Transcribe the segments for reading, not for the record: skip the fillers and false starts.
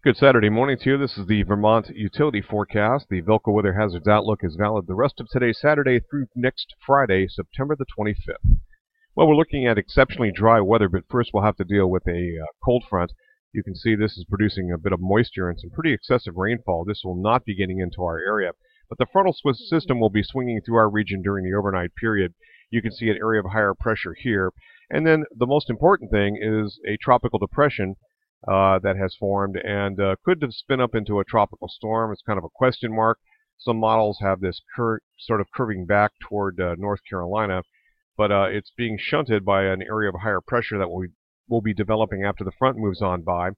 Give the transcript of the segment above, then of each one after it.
Good Saturday morning to you. This is the Vermont Utility Forecast. The Velco Weather Hazards Outlook is valid the rest of today, Saturday, through next Friday, September the 25th. Well, we're looking at exceptionally dry weather, but first we'll have to deal with a cold front. You can see this is producing a bit of moisture and some pretty excessive rainfall. This will not be getting into our area, but the frontal system will be swinging through our region during the overnight period. You can see an area of higher pressure here. And then the most important thing is a tropical depression that has formed and could spin up into a tropical storm. It's kind of a question mark. Some models have this sort of curving back toward North Carolina, but it's being shunted by an area of higher pressure that will be developing after the front moves on by.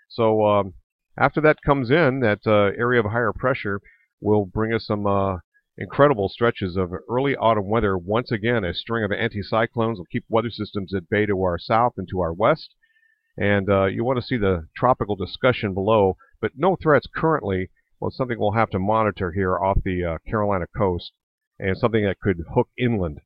So after that comes in, that area of higher pressure will bring us some incredible stretches of early autumn weather. Once again, a string of anticyclones will keep weather systems at bay to our south and to our west. And you want to see the tropical discussion below, but no threats currently. Well, something we'll have to monitor here off the Carolina coast, and something that could hook inland.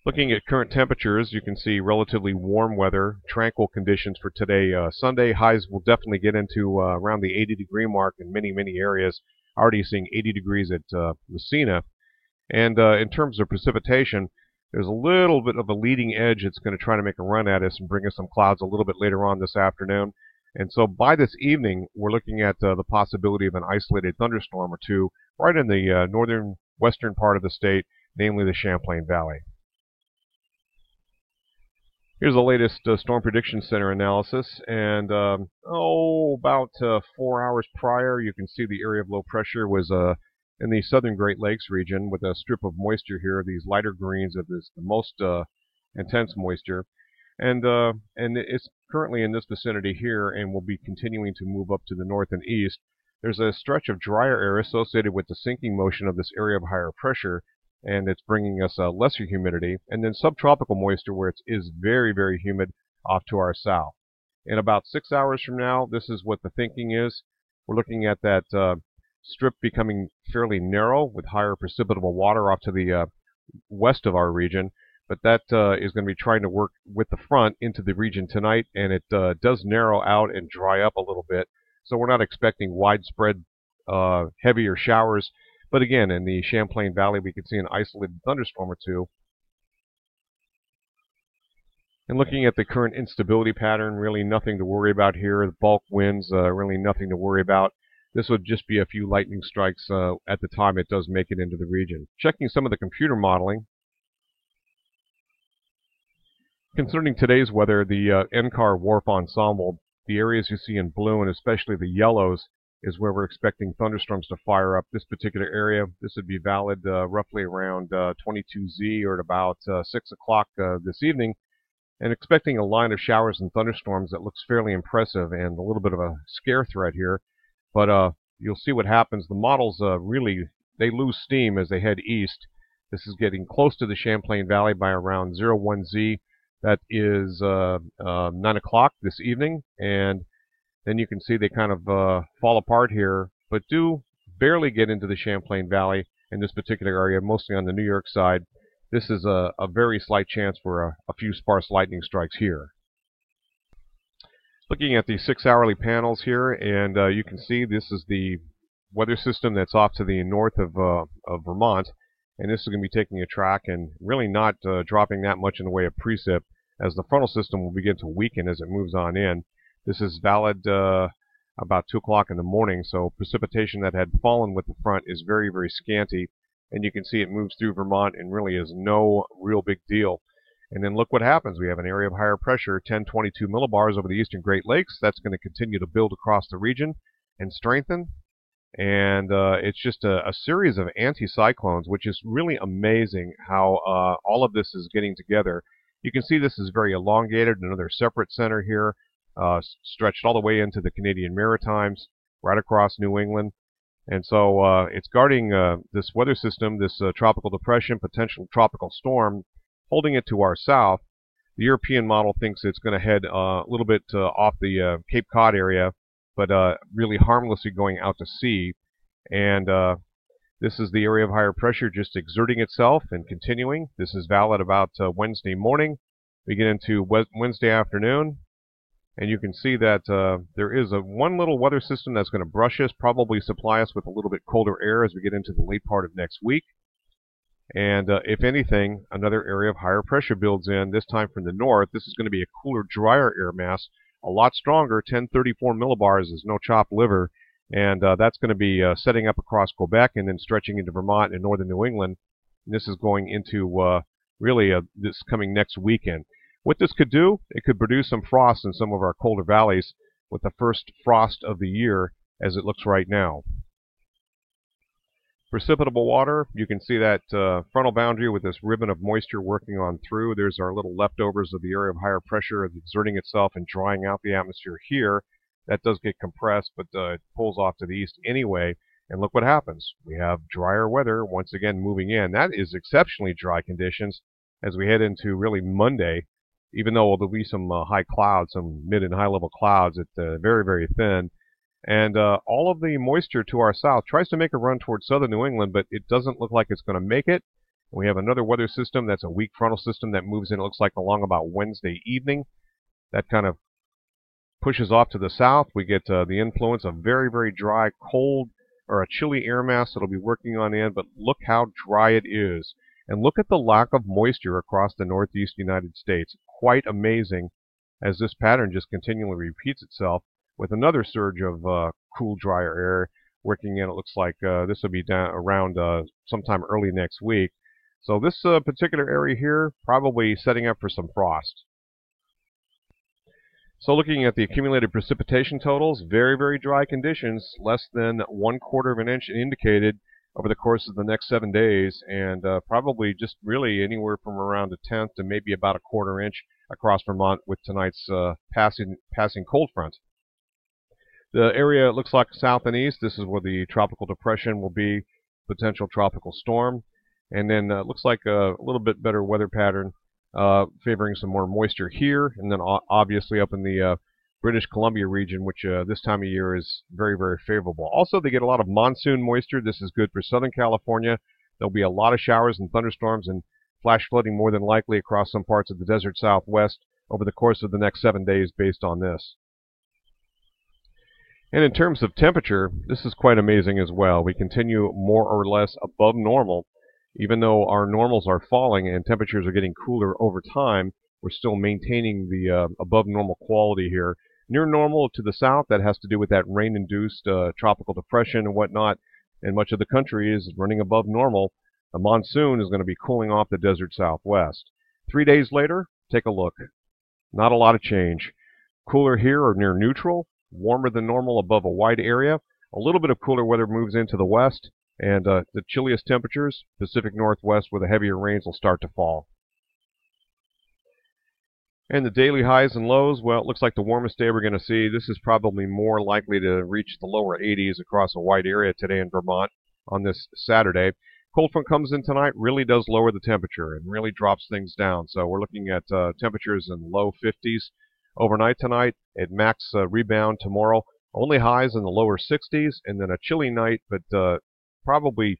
Looking at current temperatures, you can see relatively warm weather, tranquil conditions for today. Sunday highs will definitely get into around the 80-degree mark in many areas. Already seeing 80 degrees at Messina. And in terms of precipitation, there's a little bit of a leading edge that's going to try to make a run at us and bring us some clouds a little bit later on this afternoon. And so by this evening, we're looking at the possibility of an isolated thunderstorm or two right in the northern western part of the state, namely the Champlain Valley. Here's the latest Storm Prediction Center analysis. And about 4 hours prior, you can see the area of low pressure was in the southern Great Lakes region with a strip of moisture here. These lighter greens are the most intense moisture. And it's currently in this vicinity here and will be continuing to move up to the north and east. There's a stretch of drier air associated with the sinking motion of this area of higher pressure, and it's bringing us lesser humidity. And then subtropical moisture where it is very humid off to our south. In about 6 hours from now, this is what the thinking is. We're looking at that strip becoming fairly narrow with higher precipitable water off to the west of our region, but that is going to be trying to work with the front into the region tonight, and it does narrow out and dry up a little bit, so we're not expecting widespread heavier showers, but again, in the Champlain Valley we could see an isolated thunderstorm or two. And looking at the current instability pattern, really nothing to worry about here. The bulk winds, really nothing to worry about. This would just be a few lightning strikes at the time it does make it into the region. Checking some of the computer modeling. Concerning today's weather, the NCAR WRF ensemble, the areas you see in blue and especially the yellows is where we're expecting thunderstorms to fire up. This particular area, this would be valid roughly around 22Z or at about 6 o'clock this evening. And expecting a line of showers and thunderstorms that looks fairly impressive and a little bit of a scare threat here. But you'll see what happens. The models really, they lose steam as they head east. This is getting close to the Champlain Valley by around 01Z. That is 9 o'clock this evening. And then you can see they kind of fall apart here, but do barely get into the Champlain Valley in this particular area, mostly on the New York side. This is a very slight chance for a few sparse lightning strikes here. Looking at the 6-hourly panels here, and you can see this is the weather system that's off to the north of Vermont, and this is going to be taking a track and really not dropping that much in the way of precip, as the frontal system will begin to weaken as it moves on in. This is valid about 2 o'clock in the morning, so precipitation that had fallen with the front is very scanty, and you can see it moves through Vermont and really is no real big deal. And then look what happens. We have an area of higher pressure, 1022 millibars over the eastern Great Lakes. That's going to continue to build across the region and strengthen. And it's just a series of anticyclones, which is really amazing how all of this is getting together. You can see this is very elongated, another separate center here, stretched all the way into the Canadian Maritimes, right across New England. And so it's guarding this weather system, this tropical depression, potential tropical storm, holding it to our south. The European model thinks it's going to head a little bit off the Cape Cod area, but really harmlessly going out to sea. And this is the area of higher pressure just exerting itself and continuing. This is valid about Wednesday morning. We get into Wednesday afternoon, And you can see that there is one little weather system that's going to brush us, probably supply us with a little bit colder air as we get into the late part of next week. And if anything, another area of higher pressure builds in, this time from the north. This is going to be a cooler, drier air mass, a lot stronger. 1034 millibars is no chopped liver. And that's going to be setting up across Quebec and then stretching into Vermont and northern New England. And this is going into really this coming next weekend. What this could do, it could produce some frost in some of our colder valleys with the first frost of the year as it looks right now. Precipitable water, you can see that frontal boundary with this ribbon of moisture working on through. There's our little leftovers of the area of higher pressure exerting itself and drying out the atmosphere here. That does get compressed, but it pulls off to the east anyway. And look what happens. We have drier weather once again moving in. That is exceptionally dry conditions as we head into really Monday, even though there'll be some high clouds, some mid and high level clouds. It's very, very thin. And all of the moisture to our south tries to make a run towards southern New England, but it doesn't look like it's going to make it. We have another weather system that's a weak frontal system that moves in, it looks like, along about Wednesday evening. That kind of pushes off to the south. We get the influence of very, very dry, cold, or a chilly air mass that'll be working on in, but look how dry it is. And look at the lack of moisture across the northeast United States. Quite amazing as this pattern just continually repeats itself, with another surge of cool, drier air working in. It looks like this will be down around sometime early next week. So this particular area here, probably setting up for some frost. So looking at the accumulated precipitation totals, very, very dry conditions, less than 1/4 of an inch indicated over the course of the next 7 days, and probably just really anywhere from around 1/10 to maybe about 1/4 inch across Vermont with tonight's passing cold front. The area, it looks like south and east, this is where the tropical depression will be, potential tropical storm. And then it looks like a little bit better weather pattern, favoring some more moisture here. And then obviously up in the British Columbia region, which this time of year is very, very favorable. Also, they get a lot of monsoon moisture. This is good for Southern California. There'll be a lot of showers and thunderstorms and flash flooding more than likely across some parts of the desert southwest over the course of the next 7 days based on this. And in terms of temperature, this is quite amazing as well. We continue more or less above normal. Even though our normals are falling and temperatures are getting cooler over time, we're still maintaining the above normal quality here. Near normal to the south, that has to do with that rain-induced tropical depression and whatnot, and much of the country is running above normal. The monsoon is going to be cooling off the desert southwest. 3 days later, take a look. Not a lot of change. Cooler here or near neutral. Warmer than normal above a wide area. A little bit of cooler weather moves into the west, and the chilliest temperatures, Pacific Northwest, where the heavier rains will start to fall. And the daily highs and lows, well, it looks like the warmest day we're going to see. This is probably more likely to reach the lower 80s across a wide area today in Vermont on this Saturday. Cold front comes in tonight, really does lower the temperature and really drops things down. So we're looking at temperatures in low 50s. Overnight tonight, at max rebound tomorrow, only highs in the lower 60s, and then a chilly night, but probably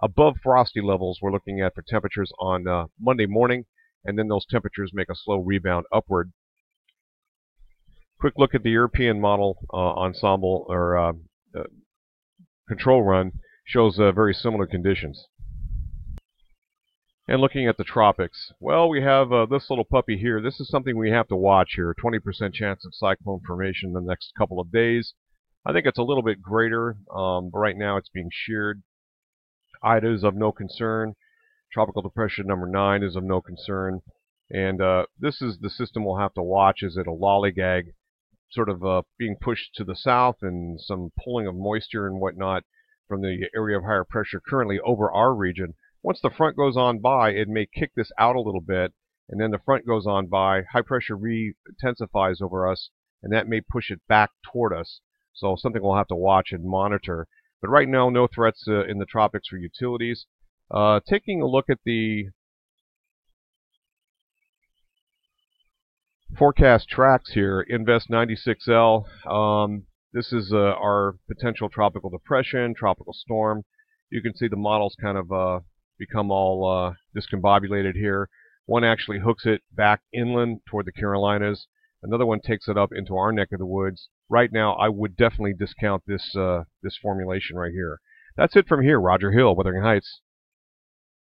above frosty levels we're looking at for temperatures on Monday morning, and then those temperatures make a slow rebound upward. Quick look at the European model ensemble or control run shows very similar conditions. And looking at the tropics, well, we have this little puppy here. This is something we have to watch here. 20% chance of cyclone formation in the next couple of days. I think it's a little bit greater, but right now it's being sheared. Ida is of no concern. Tropical depression number 9 is of no concern. And this is the system we'll have to watch. Is it a lollygag, sort of being pushed to the south and some pulling of moisture and whatnot from the area of higher pressure currently over our region? Once the front goes on by, it may kick this out a little bit, and then the front goes on by, high pressure re-intensifies over us, and that may push it back toward us. So something we'll have to watch and monitor. But right now, no threats in the tropics for utilities. Taking a look at the forecast tracks here, Invest 96L. This is our potential tropical depression, tropical storm. You can see the models kind of become all discombobulated here. One actually hooks it back inland toward the Carolinas. Another one takes it up into our neck of the woods. Right now, I would definitely discount this this formulation right here. That's it from here. Roger Hill, Wuthering Heights.